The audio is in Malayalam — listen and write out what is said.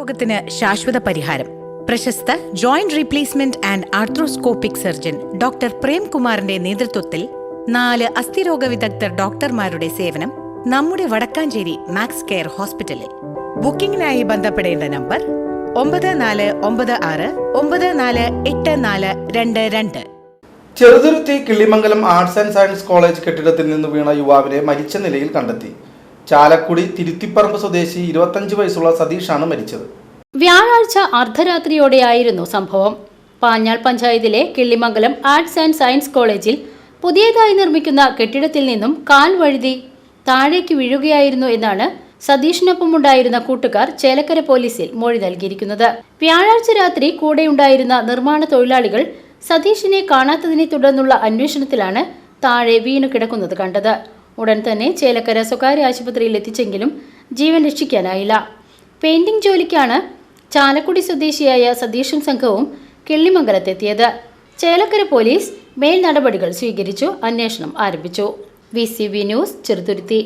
രോഗത്തിന് ശാശ്വത പരിഹാരം. പ്രശസ്ത joint replacement and arthroscopic surgeon doctor പ്രേംകുമാറിന്റെ നേതൃത്വത്തിൽ 4 അസ്ഥിരോഗ വിദഗ്ധർ ഡോക്ടർമാരുടെ സേവനം നമ്മുടെ വടക്കാഞ്ചേരി മാക്സ് കെയർ ഹോസ്പിറ്റലിൽ. ബുക്കിംഗിനായി ബന്ധപ്പെടേണ്ട number 9496948422. Cheruthuruthy Killimangalam arts and science college കെട്ടിടത്തിൽ നിന്ന് വീണ യുവാവിനെ മരിച്ച നിലയിൽ കണ്ടെത്തി. ചാലക്കുടി തിരുത്തിപ്പറമ്പ് സ്വദേശി 25 വയസ്സുള്ള സതീഷാണ് മരിച്ചത്. വ്യാഴാഴ്ച അർദ്ധരാത്രിയോടെയായിരുന്നു സംഭവം. പാഞ്ഞാൾ പഞ്ചായത്തിലെ കിള്ളിമംഗലം ആർട്സ് ആൻഡ് സയൻസ് കോളേജിൽ പുതിയതായി നിർമ്മിക്കുന്ന കെട്ടിടത്തിൽ നിന്നും കാൽ വഴുതി താഴേക്ക് വീഴുകയായിരുന്നു എന്നാണ് സതീഷിനൊപ്പമുണ്ടായിരുന്ന കൂട്ടുകാർ ചേലക്കര പോലീസിൽ മൊഴി നൽകിയിരിക്കുന്നത്. വ്യാഴാഴ്ച രാത്രി കൂടെയുണ്ടായിരുന്ന നിർമ്മാണ തൊഴിലാളികൾ സതീഷിനെ കാണാത്തതിനെ തുടർന്നുള്ള അന്വേഷണത്തിലാണ് താഴെ വീണു കിടക്കുന്നത് കണ്ടത്. ഉടൻ തന്നെ ചേലക്കര സ്വകാര്യ ആശുപത്രിയിൽ എത്തിച്ചെങ്കിലും ജീവൻ രക്ഷിക്കാനായില്ല. പെയിന്റിംഗ് ജോലിക്കാണ് ചാലക്കുടി സ്വദേശിയായ സതീഷും സംഘവും കിള്ളിമംഗലത്തെത്തിയത്. ചേലക്കര പോലീസ് മേൽ നടപടികൾ സ്വീകരിച്ചു അന്വേഷണം ആരംഭിച്ചു. VCV news, Cheruthuruthy.